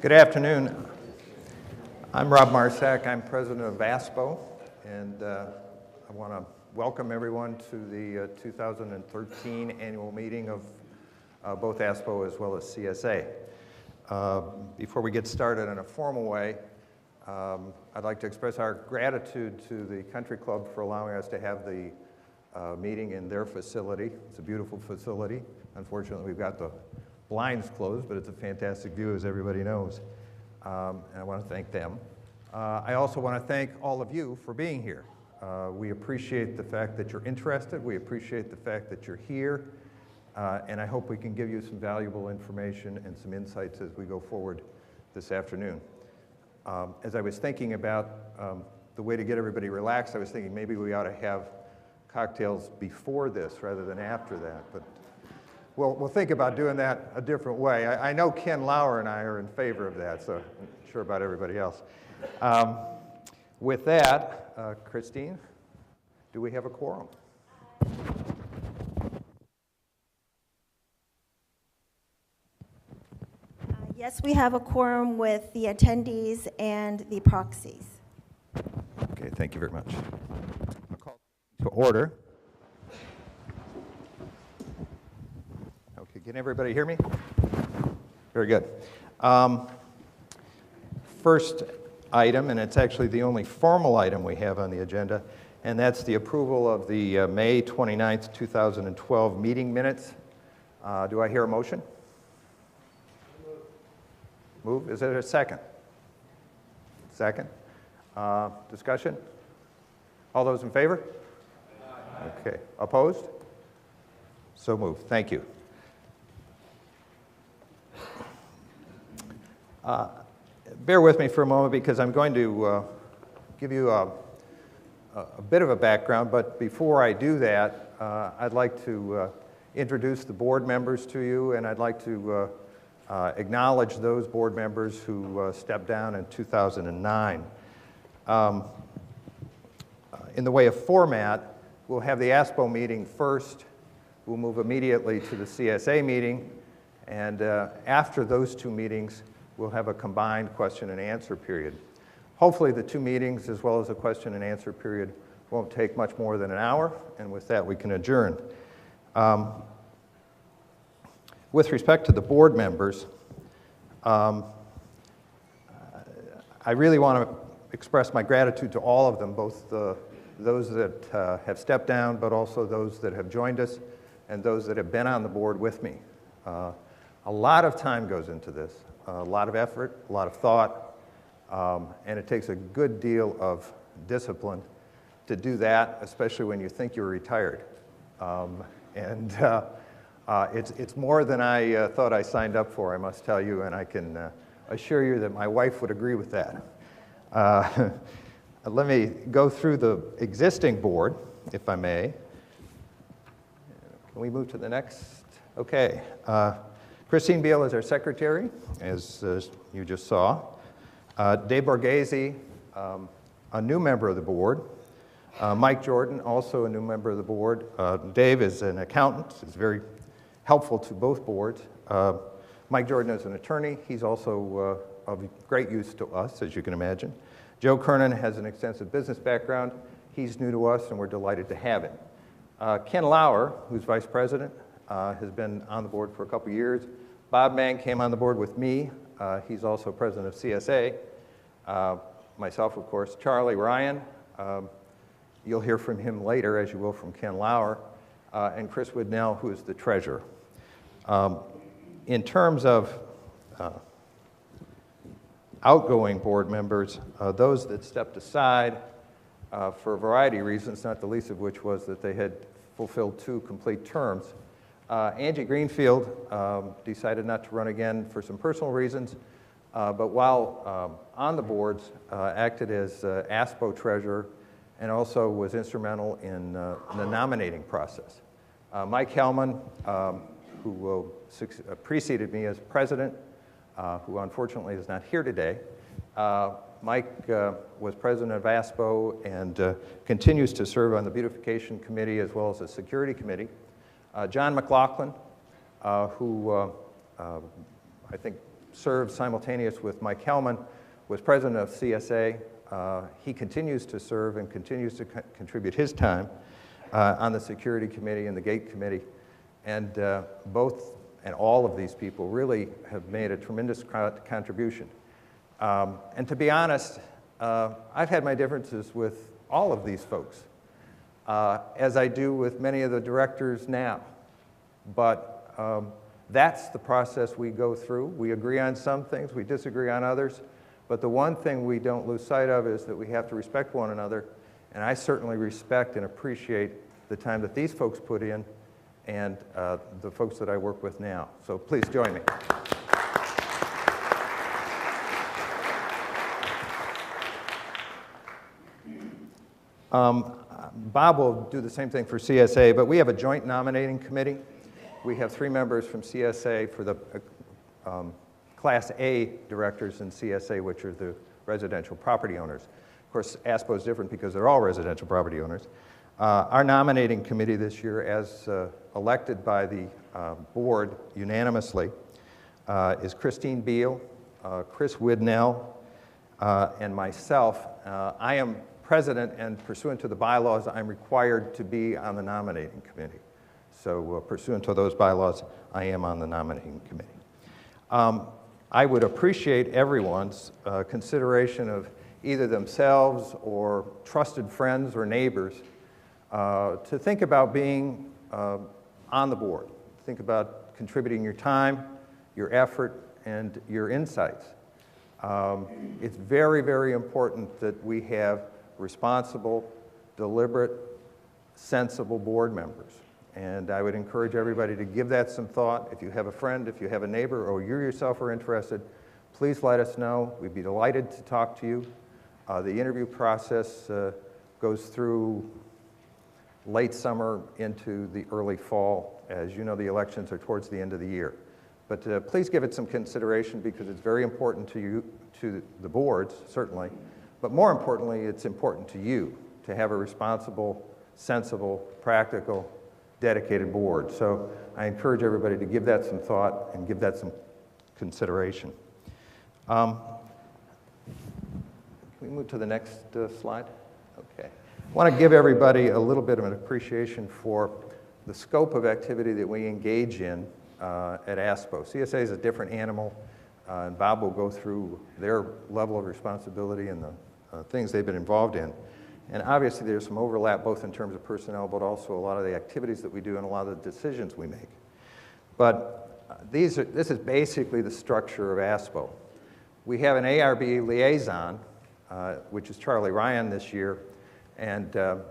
Good afternoon. I'm Rob Marsack. I'm president of ASPPPO, and I want to welcome everyone to the 2013 annual meeting of both ASPPPO as well as CSA. Before we get started in a formal way, I'd like to express our gratitude to the Country Club for allowing us to have the meeting in their facility. It's a beautiful facility. Unfortunately, we've got the blinds closed, but it's a fantastic view, as everybody knows. And I want to thank them. I also want to thank all of you for being here. We appreciate the fact that you're interested. We appreciate the fact that you're here. And I hope we can give you some valuable information and some insights as we go forward this afternoon. As I was thinking about the way to get everybody relaxed, I was thinking maybe we ought to have cocktails before this rather than after that. But we'll think about doing that a different way. I know Ken Lauer and I are in favor of that, so I'm not sure about everybody else. With that, Christine, do we have a quorum? Yes, we have a quorum with the attendees and the proxies. Okay, thank you very much. I'll call to order. Okay, can everybody hear me? Very good. First item, and it's actually the only formal item we have on the agenda, and that's the approval of the May 29th, 2012 meeting minutes. Do I hear a motion? Move. Is there a second? Second. Discussion? All those in favor? Aye. Okay. Opposed? So moved. Thank you. Bear with me for a moment because I'm going to give you a bit of a background, but before I do that, I'd like to introduce the board members to you, and I'd like to acknowledge those board members who stepped down in 2009. In the way of format, we'll have the ASPPPO meeting first. We'll move immediately to the CSA meeting, and after those two meetings, we'll have a combined question and answer period. Hopefully the two meetings as well as the question and answer period won't take much more than an hour, and with that we can adjourn. With respect to the board members, I really want to express my gratitude to all of them, both those that have stepped down, but also those that have joined us and those that have been on the board with me. A lot of time goes into this, a lot of effort, a lot of thought, and it takes a good deal of discipline to do that, especially when you think you're retired. It's more than I thought I signed up for, I must tell you, and I can assure you that my wife would agree with that. Let me go through the existing board, if I may. Can we move to the next? Okay. Christine Beal is our secretary, as you just saw. Dave Borghese, a new member of the board. Mike Jordan, also a new member of the board. Dave is an accountant. He's very helpful to both boards. Mike Jordan is an attorney. He's also of great use to us, as you can imagine. Joe Kernan has an extensive business background. He's new to us, and we're delighted to have him. Ken Lauer, who's vice president, has been on the board for a couple years. Bob Mang came on the board with me. He's also president of CSA. Myself, of course, Charlie Ryan. You'll hear from him later, as you will from Ken Lauer. And Chris Widnell, who is the treasurer. In terms of outgoing board members, those that stepped aside for a variety of reasons, not the least of which was that they had fulfilled 2 complete terms. Angie Greenfield decided not to run again for some personal reasons, but while on the boards, acted as ASPPPO treasurer and also was instrumental in the nominating process. Mike Hellman, who preceded me as president, who unfortunately is not here today. Mike was president of ASPPPO and continues to serve on the beautification committee as well as the security committee. John McLaughlin, who I think served simultaneous with Mike Hellman, was president of CSA. He continues to serve and continues to contribute his time on the Security Committee and the Gate Committee. And both and all of these people really have made a tremendous contribution. And to be honest, I've had my differences with all of these folks, as I do with many of the directors now. But that's the process we go through. We agree on some things, we disagree on others. But the one thing we don't lose sight of is that we have to respect one another. And I certainly respect and appreciate the time that these folks put in and the folks that I work with now. So please join me. Bob will do the same thing for CSA, but we have a joint nominating committee. We have 3 members from CSA for the Class A directors in CSA, which are the residential property owners. Of course, ASPPPO is different because they're all residential property owners. Our nominating committee this year, as elected by the board unanimously, is Christine Beal, Chris Widnell, and myself. I am president, and pursuant to the bylaws, I'm required to be on the nominating committee. So pursuant to those bylaws, I am on the nominating committee. I would appreciate everyone's consideration of either themselves or trusted friends or neighbors to think about being on the board. Think about contributing your time, your effort, and your insights. It's very, very important that we have responsible, deliberate, sensible board members. And I would encourage everybody to give that some thought. If you have a friend, if you have a neighbor, or you yourself are interested, please let us know. We'd be delighted to talk to you. The interview process goes through late summer into the early fall. As you know, the elections are towards the end of the year. But please give it some consideration because it's very important to you, to the boards, certainly. But more importantly, it's important to you to have a responsible, sensible, practical, dedicated board. So I encourage everybody to give that some thought and give that some consideration. Can we move to the next slide? Okay. I want to give everybody a little bit of an appreciation for the scope of activity that we engage in at ASPPPO. CSA is a different animal, and Bob will go through their level of responsibility and the things they've been involved in. And obviously there's some overlap both in terms of personnel, but also a lot of the activities that we do and a lot of the decisions we make. But this is basically the structure of ASPPPO. We have an ARB liaison, which is Charlie Ryan this year, and the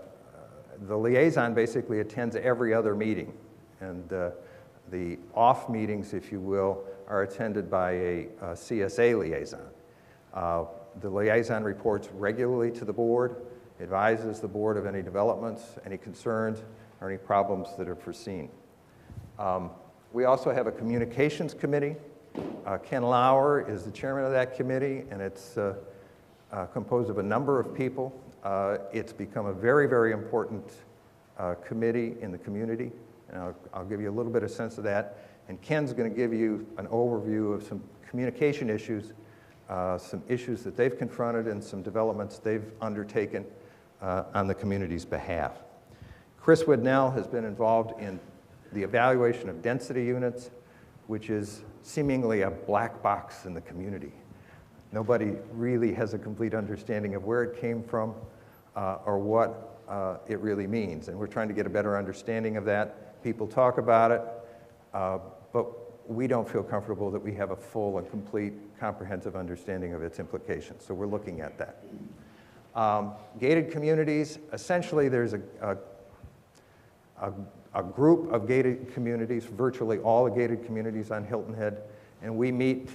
liaison basically attends every other meeting. And the off meetings, if you will, are attended by a CSA liaison. The liaison reports regularly to the board, advises the board of any developments, any concerns, or any problems that are foreseen. We also have a communications committee. Ken Lauer is the chairman of that committee, and it's composed of a number of people. It's become a very, very important committee in the community, and I'll give you a little bit of sense of that. And Ken's going to give you an overview of some communication issues, some issues that they've confronted and some developments they've undertaken on the community's behalf. Chris Widnell has been involved in the evaluation of density units, which is seemingly a black box in the community. Nobody really has a complete understanding of where it came from or what it really means. And we're trying to get a better understanding of that. People talk about it, but we don't feel comfortable that we have a full and complete, comprehensive understanding of its implications. So we're looking at that. Gated communities, essentially there's a group of gated communities, virtually all the gated communities on Hilton Head, and we meet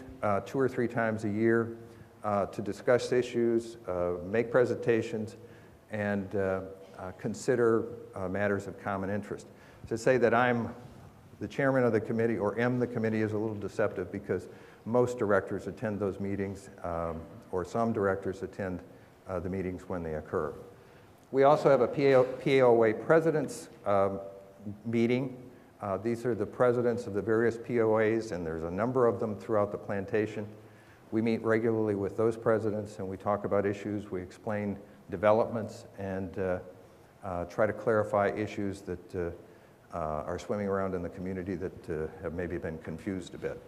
2 or 3 times a year to discuss issues, make presentations, and consider matters of common interest. To say that I'm the chairman of the committee or am the committee is a little deceptive because most directors attend those meetings or some directors attend the meetings when they occur. We also have a PAOA president's meeting These are the presidents of the various POAs, and there's a number of them throughout the plantation. We meet regularly with those presidents, and we talk about issues, we explain developments, and try to clarify issues that are swimming around in the community that have maybe been confused a bit.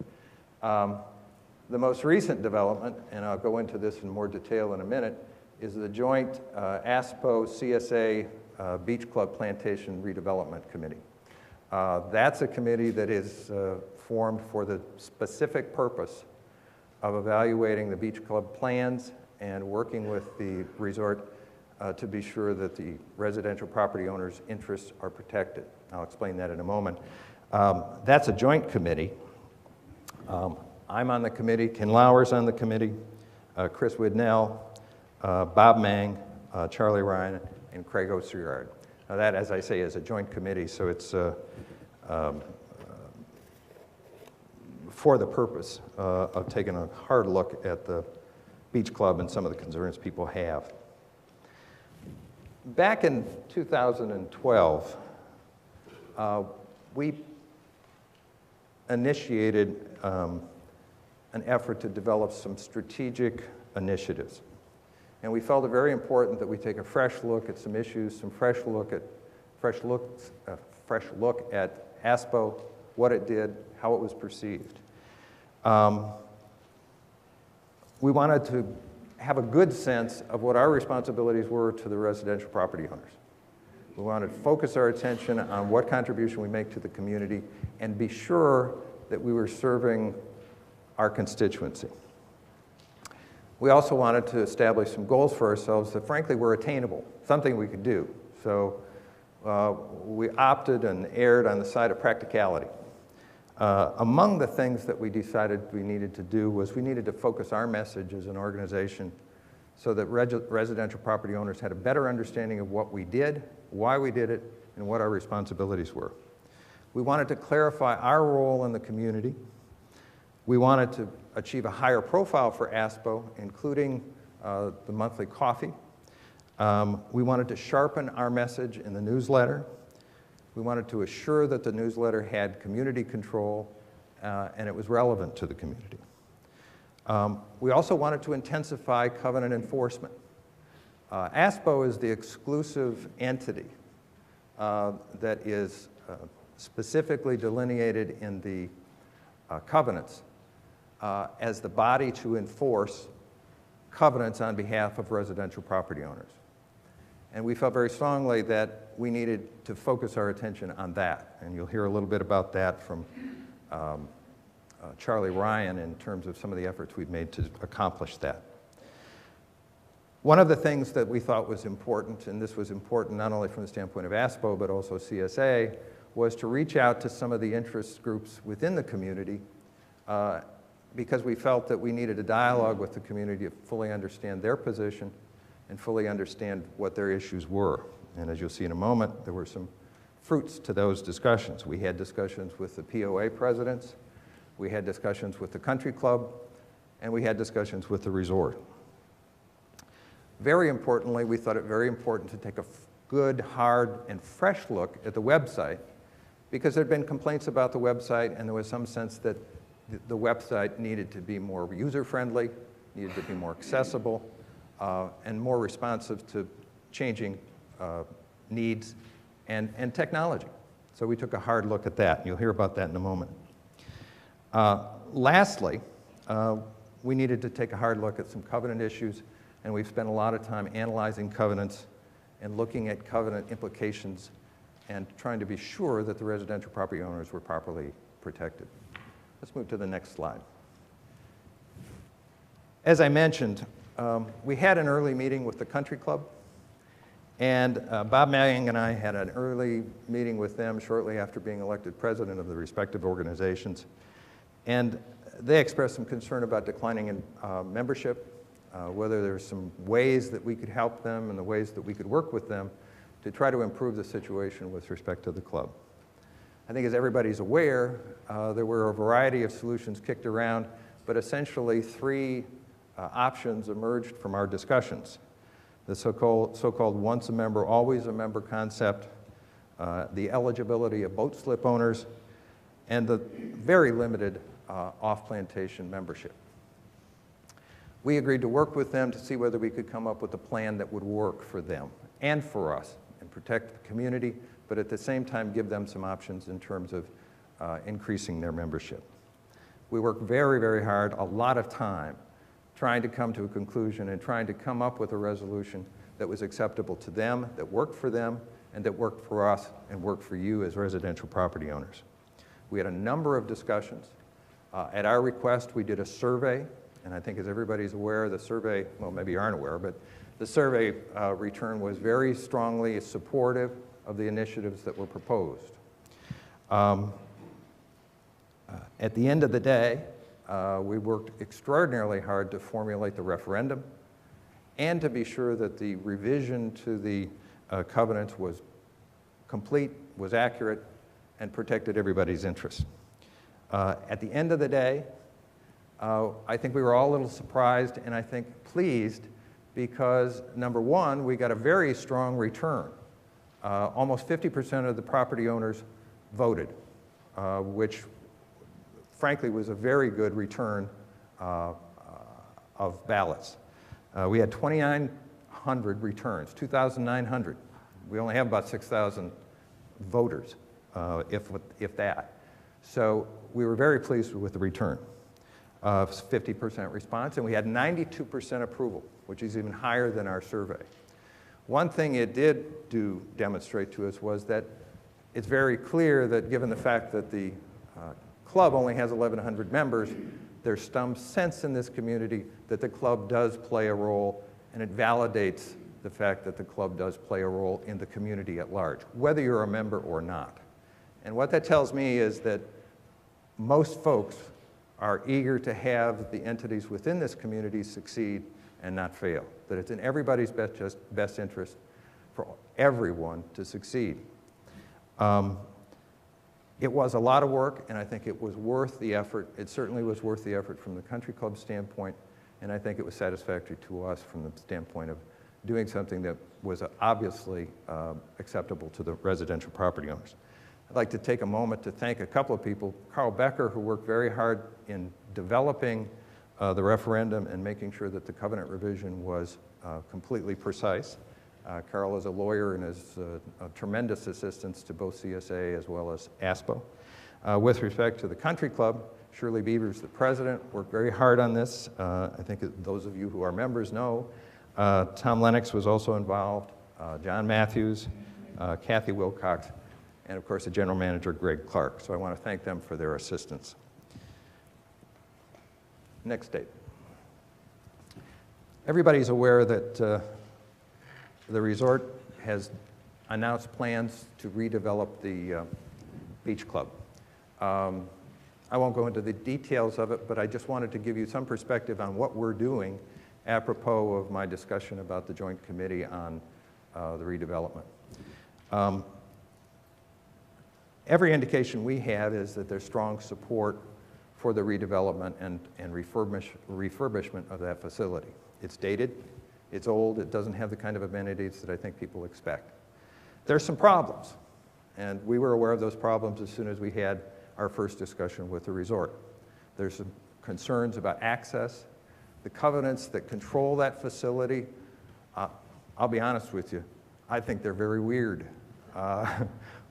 The most recent development, and I'll go into this in more detail in a minute, is the joint ASPPPO-CSA Beach Club Plantation Redevelopment Committee. That's a committee that is formed for the specific purpose of evaluating the beach club plans and working with the resort to be sure that the residential property owners' interests are protected. I'll explain that in a moment. That's a joint committee. I'm on the committee, Ken Lauer's on the committee, Chris Widnell, Bob Mang, Charlie Ryan, and Craig Ostergaard. Now that, as I say, is a joint committee, so it's for the purpose of taking a hard look at the beach club and some of the concerns people have. Back in 2012, we initiated an effort to develop some strategic initiatives. And we felt it very important that we take a fresh look at some issues, some fresh look at ASPPPO, what it did, how it was perceived. We wanted to have a good sense of what our responsibilities were to the residential property owners. We wanted to focus our attention on what contribution we make to the community and be sure that we were serving our constituency. We also wanted to establish some goals for ourselves that frankly were attainable, something we could do. So we opted and erred on the side of practicality. Among the things that we decided we needed to do was we needed to focus our message as an organization so that residential property owners had a better understanding of what we did, why we did it, and what our responsibilities were. We wanted to clarify our role in the community. We wanted to achieve a higher profile for ASPPPO, including the monthly coffee. We wanted to sharpen our message in the newsletter. We wanted to assure that the newsletter had community control and it was relevant to the community. We also wanted to intensify covenant enforcement. ASPPPO is the exclusive entity that is specifically delineated in the covenants as the body to enforce covenants on behalf of residential property owners. And we felt very strongly that we needed to focus our attention on that. And you'll hear a little bit about that from Charlie Ryan in terms of some of the efforts we've made to accomplish that. One of the things that we thought was important, and this was important not only from the standpoint of ASPPPO but also CSA, was to reach out to some of the interest groups within the community because we felt that we needed a dialogue with the community to fully understand their position and fully understand what their issues were. And as you'll see in a moment, there were some fruits to those discussions. We had discussions with the POA presidents, we had discussions with the country club, and we had discussions with the resort. Very importantly, we thought it very important to take a good, hard, and fresh look at the website because there had been complaints about the website and there was some sense that the website needed to be more user-friendly, needed to be more accessible, and more responsive to changing needs and technology. So we took a hard look at that, and you'll hear about that in a moment. Lastly, we needed to take a hard look at some covenant issues, and we've spent a lot of time analyzing covenants and looking at covenant implications and trying to be sure that the residential property owners were properly protected. Let's move to the next slide. As I mentioned, we had an early meeting with the country club, and Bob Mang and I had an early meeting with them shortly after being elected president of the respective organizations, and they expressed some concern about declining in membership, whether there's some ways that we could help them and the ways that we could work with them to try to improve the situation with respect to the club. I think as everybody's aware, there were a variety of solutions kicked around, but essentially three options emerged from our discussions. The so-called once a member, always a member concept, the eligibility of boat slip owners, and the very limited off-plantation membership. We agreed to work with them to see whether we could come up with a plan that would work for them and for us and protect the community, but at the same time give them some options in terms of increasing their membership. We worked very, very hard, a lot of time, trying to come to a conclusion and trying to come up with a resolution that was acceptable to them, that worked for them, and that worked for us and worked for you as residential property owners. We had a number of discussions. At our request, we did a survey, and I think as everybody's aware, the survey, well, maybe you aren't aware, but the survey return was very strongly supportive of the initiatives that were proposed. At the end of the day, we worked extraordinarily hard to formulate the referendum and to be sure that the revision to the covenants was complete, was accurate, and protected everybody's interests. At the end of the day, I think we were all a little surprised and I think pleased because, number one, we got a very strong return. Almost 50% of the property owners voted, which frankly was a very good return of ballots. We had 2,900 returns, 2,900. We only have about 6,000 voters, if that. So we were very pleased with the return of 50% response, and we had 92% approval, which is even higher than our survey. One thing it did demonstrate to us was that it's very clear that given the fact that the club only has 1,100 members, there's some sense in this community that the club does play a role, and it validates the fact that the club does play a role in the community at large, whether you're a member or not. And what that tells me is that most folks are eager to have the entities within this community succeed and not fail, that it's in everybody's best interest for everyone to succeed. It was a lot of work, and I think it was worth the effort. It certainly was worth the effort from the country club standpoint, and I think it was satisfactory to us from the standpoint of doing something that was obviously acceptable to the residential property owners. I'd like to take a moment to thank a couple of people. Carl Becker, who worked very hard in developing the referendum and making sure that the covenant revision was completely precise. Carl is a lawyer and is a tremendous assistance to both CSA as well as ASPPPO. With respect to the country club, Shirley Beavers, the president, worked very hard on this. I think those of you who are members know. Tom Lennox was also involved, John Matthews, Kathy Wilcox, and of course the general manager, Greg Clark. So I want to thank them for their assistance. Next date. Everybody's aware that the resort has announced plans to redevelop the beach club. I won't go into the details of it, but I just wanted to give you some perspective on what we're doing apropos of my discussion about the Joint Committee on the redevelopment. Every indication we have is that there's strong support for the redevelopment and refurbishment of that facility. It's dated, it's old, it doesn't have the kind of amenities that I think people expect. There's some problems, and we were aware of those problems as soon as we had our first discussion with the resort. There's some concerns about access, the covenants that control that facility. I'll be honest with you, I think they're very weird.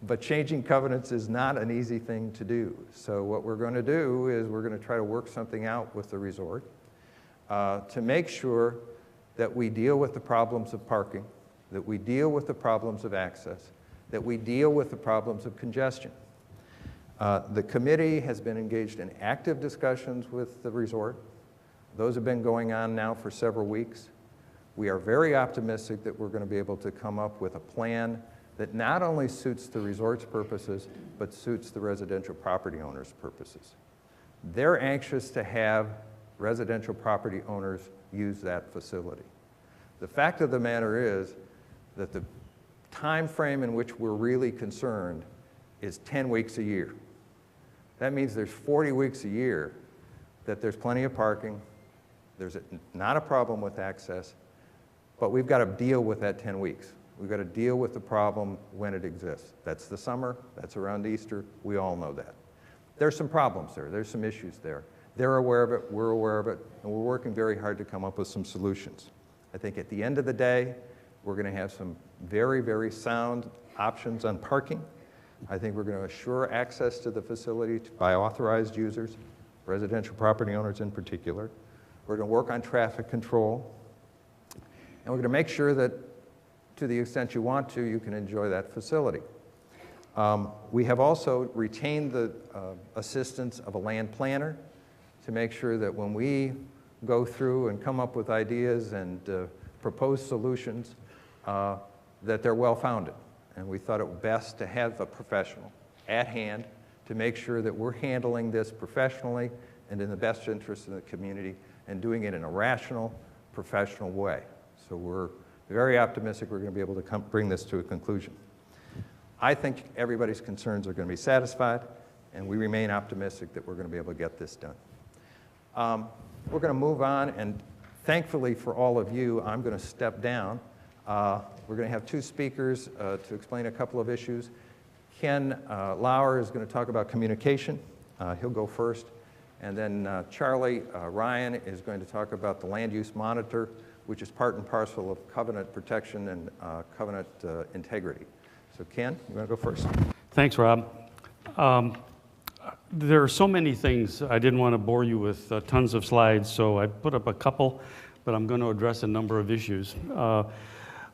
But changing covenants is not an easy thing to do. So what we're going to do is we're going to try to work something out with the resort to make sure that we deal with the problems of parking, that we deal with the problems of access, that we deal with the problems of congestion. The committee has been engaged in active discussions with the resort. Those have been going on now for several weeks. We are very optimistic that we're going to be able to come up with a plan that not only suits the resort's purposes, but suits the residential property owners' purposes. They're anxious to have residential property owners use that facility. The fact of the matter is that the time frame in which we're really concerned is 10 weeks a year. That means there's 40 weeks a year that there's plenty of parking, there's not a problem with access, but we've got to deal with that 10 weeks. We've got to deal with the problem when it exists. That's the summer, that's around Easter, we all know that. There's some problems there, there's some issues there. They're aware of it, we're aware of it, and we're working very hard to come up with some solutions. I think at the end of the day, we're going to have some very, very sound options on parking. I think we're going to assure access to the facility by authorized users, residential property owners in particular. We're going to work on traffic control. And we're going to make sure that to the extent you want to, you can enjoy that facility. We have also retained the assistance of a land planner to make sure that when we go through and come up with ideas and propose solutions, that they're well-founded. And we thought it best to have a professional at hand to make sure that we're handling this professionally and in the best interest of the community and doing it in a rational, professional way. So we're very optimistic we're going to be able to bring this to a conclusion. I think everybody's concerns are going to be satisfied, and we remain optimistic that we're going to be able to get this done. We're going to move on, and thankfully for all of you, I'm going to step down. We're going to have two speakers to explain a couple of issues. Ken Lauer is going to talk about communication. He'll go first. And then Charlie Ryan is going to talk about the land use monitor, which is part and parcel of covenant protection and covenant integrity. So Ken, you want to go first? Thanks, Rob. There are so many things. I didn't want to bore you with tons of slides, so I put up a couple, but I'm going to address a number of issues.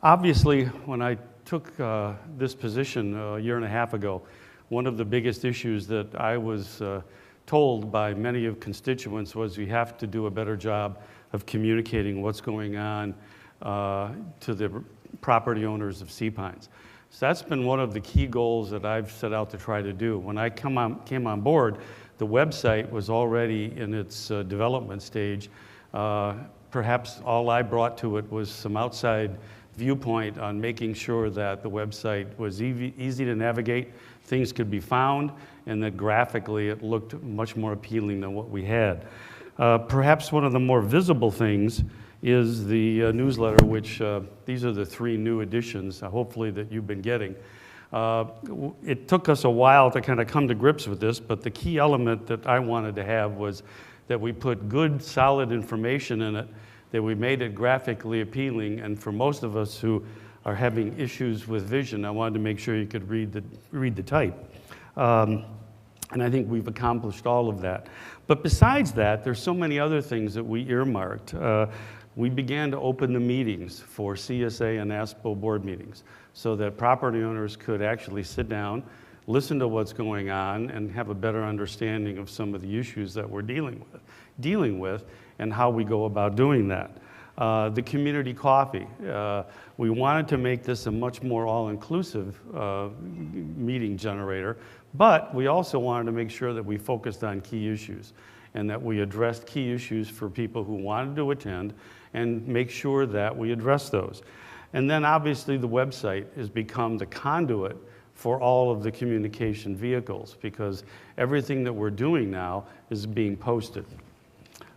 Obviously, when I took this position a year and a half ago, one of the biggest issues that I was told by many of constituents was we have to do a better job of communicating what's going on to the property owners of Sea Pines. So that's been one of the key goals that I've set out to try to do. When I came on board, the website was already in its development stage. Perhaps all I brought to it was some outside viewpoint on making sure that the website was easy to navigate, things could be found, and that graphically it looked much more appealing than what we had. Perhaps one of the more visible things is the newsletter, which these are the 3 new editions, hopefully, that you've been getting. It took us a while to kind of come to grips with this, but the key element that I wanted to have was that we put good, solid information in it, that we made it graphically appealing, and for most of us who are having issues with vision, I wanted to make sure you could read the type. And I think we've accomplished all of that. But besides that, there's so many other things that we earmarked. We began to open the meetings for CSA and ASPPPO board meetings so that property owners could actually sit down, listen to what's going on, and have a better understanding of some of the issues that we're dealing with and how we go about doing that. The community coffee. We wanted to make this a much more all-inclusive meeting generator, but we also wanted to make sure that we focused on key issues and that we addressed key issues for people who wanted to attend and make sure that we address those. And then obviously the website has become the conduit for all of the communication vehicles because everything that we're doing now is being posted.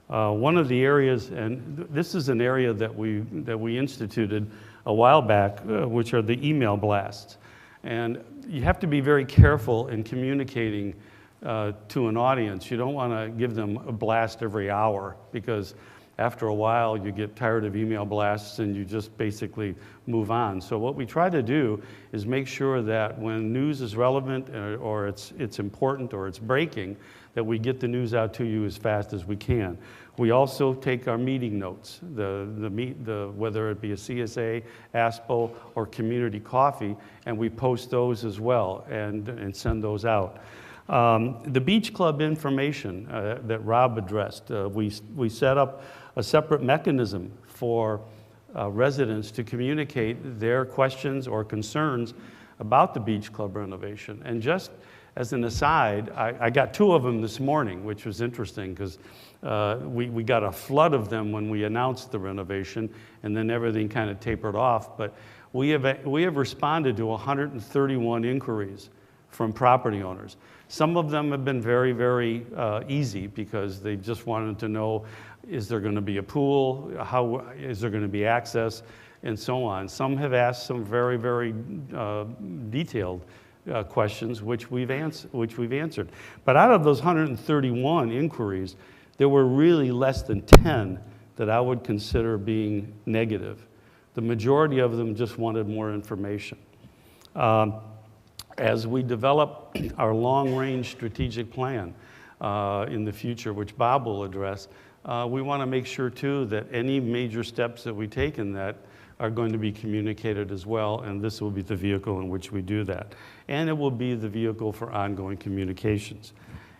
One of the areas, and this is an area that we instituted a while back, which are the email blasts. And you have to be very careful in communicating to an audience. You don't want to give them a blast every hour because after a while you get tired of email blasts and you just basically move on. So what we try to do is make sure that when news is relevant or it's important or it's breaking, that we get the news out to you as fast as we can. We also take our meeting notes, whether it be a CSA, ASPPPO, or community coffee, and we post those as well and send those out. The beach club information that Rob addressed, we set up a separate mechanism for residents to communicate their questions or concerns about the beach club renovation. And just as an aside, I got 2 of them this morning, which was interesting because we got a flood of them when we announced the renovation, and then everything kind of tapered off. But we have responded to 131 inquiries from property owners. Some of them have been very, very easy because they just wanted to know, is there going to be a pool? How is there going to be access? and so on. Some have asked some very, very detailed questions, which we've answered. But out of those 131 inquiries, there were really less than 10 that I would consider being negative. The majority of them just wanted more information. As we develop our long-range strategic plan in the future, which Bob will address, we want to make sure, too, that any major steps that we take in that are going to be communicated as well, and this will be the vehicle in which we do that. And it will be the vehicle for ongoing communications.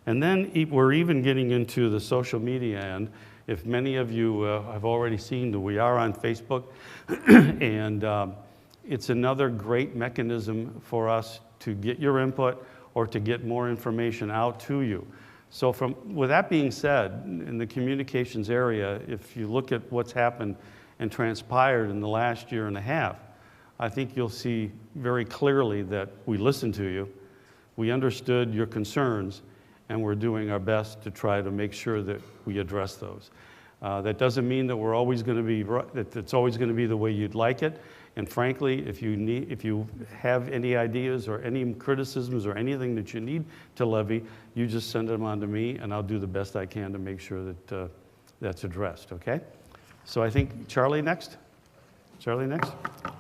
And then we're even getting into the social media end. If many of you have already seen that we are on Facebook, and it's another great mechanism for us to get your input or to get more information out to you. So with that being said, in the communications area, if you look at what's happened and transpired in the last year and a half, I think you'll see very clearly that we listened to you, we understood your concerns, and we're doing our best to try to make sure that we address those. That doesn't mean that we're always going to be that it's always going to be the way you'd like it. And frankly, if you have any ideas or any criticisms or anything that you need to levy, you just send them on to me, and I'll do the best I can to make sure that that's addressed. Okay? So I think Charlie next. Charlie next.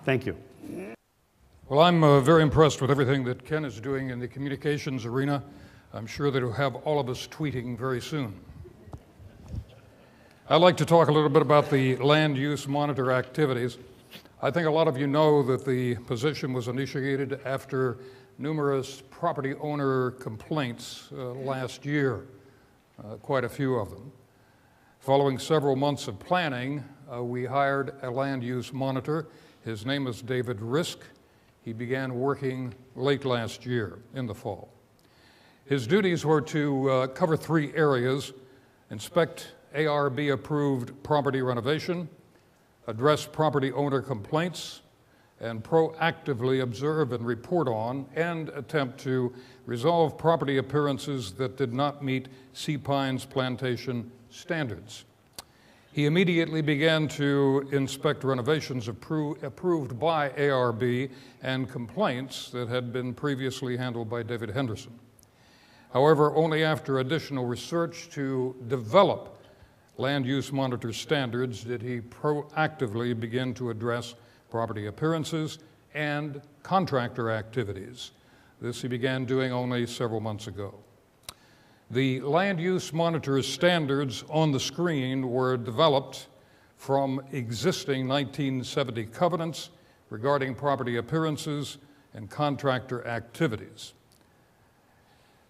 Thank you. Well, I'm very impressed with everything that Ken is doing in the communications arena. I'm sure that he'll have all of us tweeting very soon. I'd like to talk a little bit about the land use monitor activities. I think a lot of you know that the position was initiated after numerous property owner complaints last year, quite a few of them. Following several months of planning, we hired a land use monitor. His name is David Risk. He began working late last year in the fall. His duties were to cover 3 areas: inspect ARB-approved property renovation, address property owner complaints, and proactively observe and report on and attempt to resolve property appearances that did not meet Sea Pines Plantation standards. He immediately began to inspect renovations approved by ARB and complaints that had been previously handled by David Henderson. However, only after additional research to develop land use monitor standards did he proactively begin to address property appearances and contractor activities. This he began doing only several months ago. The land use monitor standards on the screen were developed from existing 1970 covenants regarding property appearances and contractor activities.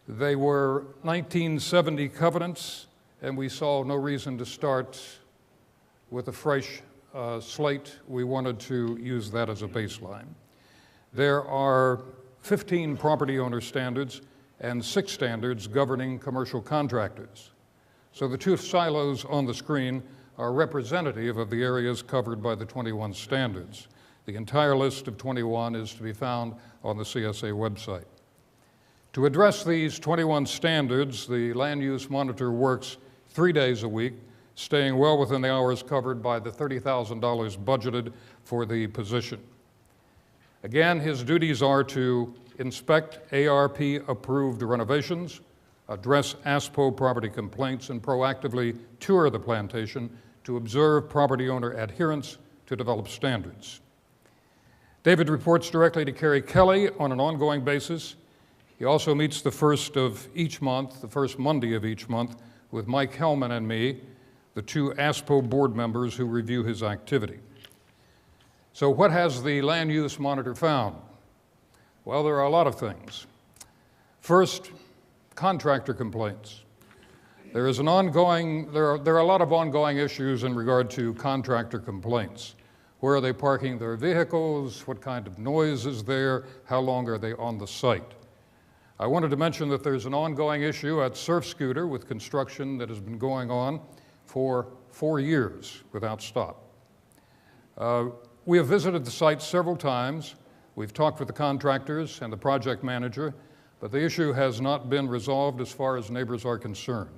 They were 1970 covenants, and we saw no reason to start with a fresh slate. We wanted to use that as a baseline. There are 15 property owner standards and 6 standards governing commercial contractors. So the 2 silos on the screen are representative of the areas covered by the 21 standards. The entire list of 21 is to be found on the CSA website. To address these 21 standards, the land use monitor works 3 days a week, staying well within the hours covered by the $30,000 budgeted for the position. Again, his duties are to inspect ARP-approved renovations, address ASPPPO property complaints, and proactively tour the plantation to observe property owner adherence to develop standards. David reports directly to Carrie Kelly on an ongoing basis. He also meets the first Monday of each month, with Mike Hellman and me, the 2 ASPPPO board members who review his activity. So what has the land use monitor found? Well, there are a lot of things. First, contractor complaints. There are a lot of ongoing issues in regard to contractor complaints. Where are they parking their vehicles? What kind of noise is there? How long are they on the site? I wanted to mention that there's an ongoing issue at Surf Scooter with construction that has been going on for 4 years without stop. We have visited the site several times. We've talked with the contractors and the project manager, but the issue has not been resolved as far as neighbors are concerned.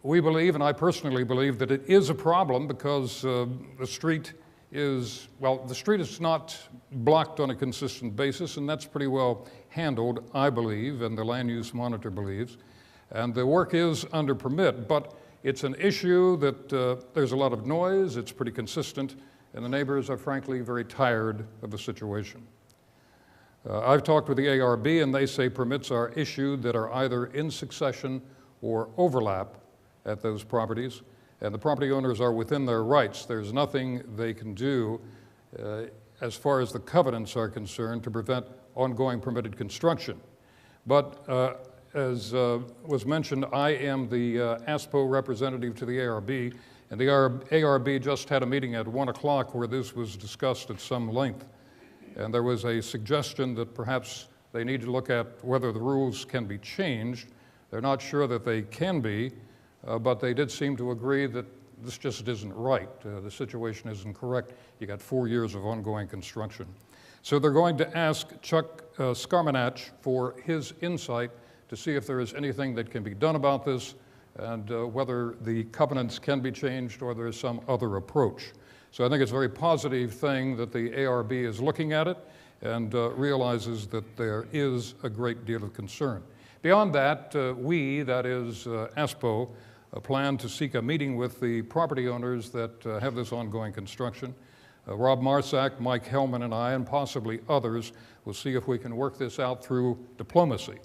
We believe, and I personally believe, that it is a problem because the street is, well, the street is not blocked on a consistent basis, and that's pretty well handled, I believe, and the land use monitor believes. And the work is under permit, but it's an issue that there's a lot of noise, it's pretty consistent, and the neighbors are frankly very tired of the situation. I've talked with the ARB, and they say permits are issued that are either in succession or overlap at those properties, and the property owners are within their rights. There's nothing they can do as far as the covenants are concerned to prevent ongoing permitted construction. But as was mentioned, I am the ASPPPO representative to the ARB, and the ARB just had a meeting at 1 o'clock where this was discussed at some length. And there was a suggestion that perhaps they need to look at whether the rules can be changed. They're not sure that they can be, but they did seem to agree that this just isn't right. The situation isn't correct. You got 4 years of ongoing construction. So they're going to ask Chuck Skarmanach for his insight to see if there is anything that can be done about this and whether the covenants can be changed or there is some other approach. So I think it's a very positive thing that the ARB is looking at it and realizes that there is a great deal of concern. Beyond that, we, that is ASPPPO, plan to seek a meeting with the property owners that have this ongoing construction. Rob Marsack, Mike Hellman, and I, and possibly others, will see if we can work this out through diplomacy.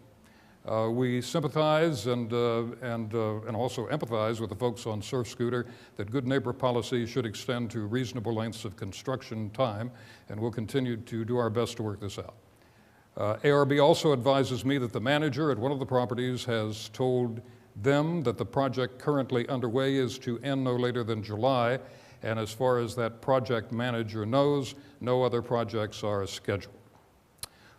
We sympathize and also empathize with the folks on Surf Scooter that good neighbor policy should extend to reasonable lengths of construction time, and we'll continue to do our best to work this out. ARB also advises me that the manager at one of the properties has told them that the project currently underway is to end no later than July, and as far as that project manager knows, no other projects are scheduled.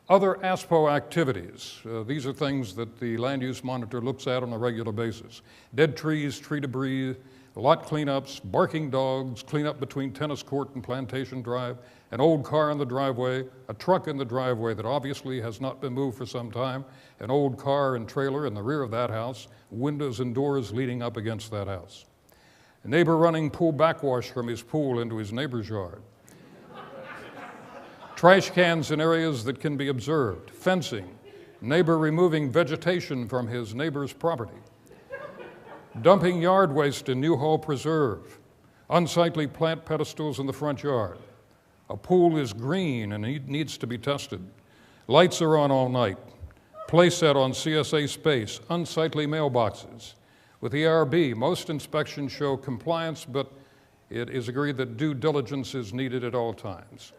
Other ASPPPO activities, these are things that the land use monitor looks at on a regular basis. Dead trees, tree debris, lot cleanups, barking dogs, cleanup between Tennis Court and Plantation Drive, an old car in the driveway, a truck in the driveway that obviously has not been moved for some time, an old car and trailer in the rear of that house, windows and doors leading up against that house. A neighbor running pool backwash from his pool into his neighbor's yard. Trash cans in areas that can be observed, fencing, neighbor removing vegetation from his neighbor's property, dumping yard waste in Newhall Preserve, unsightly plant pedestals in the front yard. A pool is green and needs to be tested. Lights are on all night. Playset on CSA space, unsightly mailboxes. With the ARB, most inspections show compliance, but it is agreed that due diligence is needed at all times.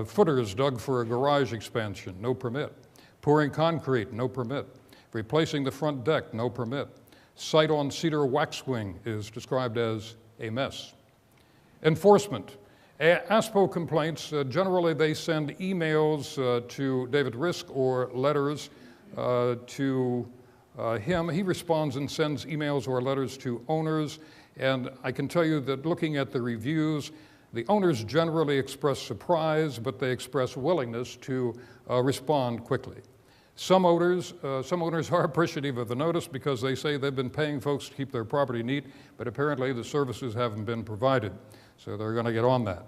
Footers dug for a garage expansion, no permit. Pouring concrete, no permit. Replacing the front deck, no permit. Site on cedar waxwing is described as a mess. Enforcement. ASPPPO complaints, generally they send emails to David Risk or letters to him. He responds and sends emails or letters to owners, and I can tell you that looking at the reviews, the owners generally express surprise, but they express willingness to respond quickly. Some owners are appreciative of the notice because they say they've been paying folks to keep their property neat, but apparently the services haven't been provided, so they're going to get on that.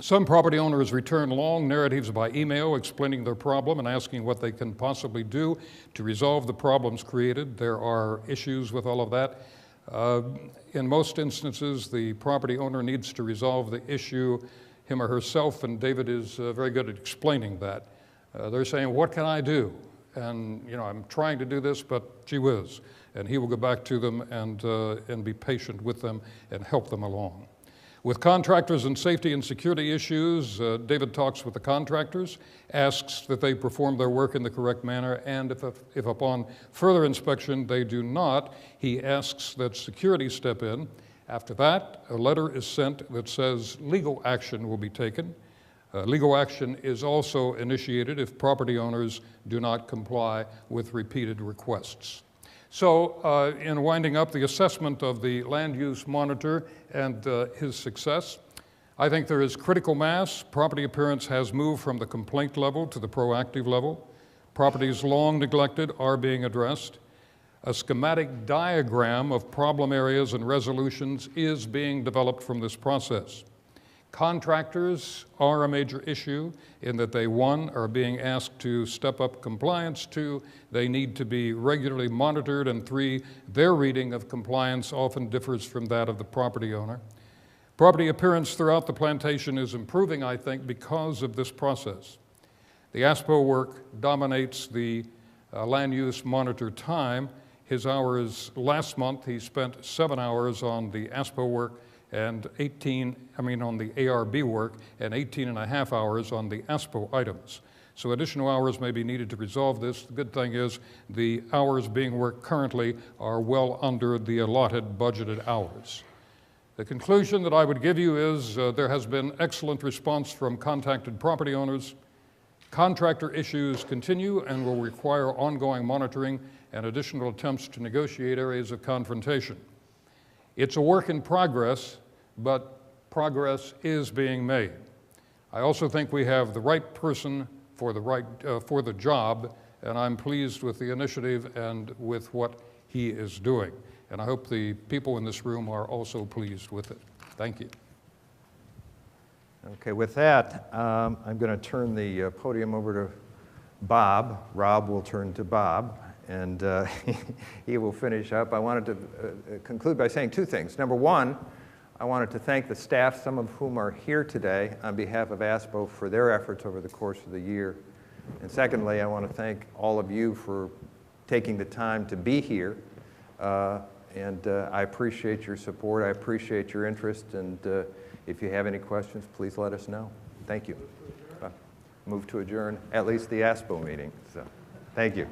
Some property owners return long narratives by email explaining their problem and asking what they can possibly do to resolve the problems created. There are issues with all of that. In most instances, the property owner needs to resolve the issue, him or herself, and David is very good at explaining that. They're saying, what can I do? And, you know, I'm trying to do this, but gee whiz. And he will go back to them and be patient with them and help them along. With contractors and safety and security issues, David talks with the contractors, asks that they perform their work in the correct manner, and if upon further inspection they do not, he asks that security step in. After that, a letter is sent that says legal action will be taken. Legal action is also initiated if property owners do not comply with repeated requests. So in winding up the assessment of the land use monitor and his success, I think there is critical mass. Property appearance has moved from the complaint level to the proactive level. Properties long neglected are being addressed. A schematic diagram of problem areas and resolutions is being developed from this process. Contractors are a major issue in that they, one, are being asked to step up compliance, two, they need to be regularly monitored, and three, their reading of compliance often differs from that of the property owner. Property appearance throughout the plantation is improving, I think, because of this process. The ASPPPO work dominates the land use monitor time. His hours last month, he spent 7 hours on the ASPPPO work and on the ARB work, and 18 and a half hours on the ASPPPO items. So additional hours may be needed to resolve this. The good thing is the hours being worked currently are well under the allotted budgeted hours. The conclusion that I would give you is there has been excellent response from contacted property owners. Contractor issues continue and will require ongoing monitoring and additional attempts to negotiate areas of confrontation. It's a work in progress, but progress is being made. I also think we have the right person for the job, and I'm pleased with the initiative and with what he is doing. And I hope the people in this room are also pleased with it. Thank you. Okay, with that, I'm going to turn the podium over to Bob. Rob will turn to Bob, and he will finish up. I wanted to conclude by saying two things. Number one, I wanted to thank the staff, some of whom are here today, on behalf of ASPPPO for their efforts over the course of the year. And secondly, I want to thank all of you for taking the time to be here. I appreciate your support. I appreciate your interest. And if you have any questions, please let us know. Thank you. Move to adjourn, at least the ASPPPO meeting. So, thank you.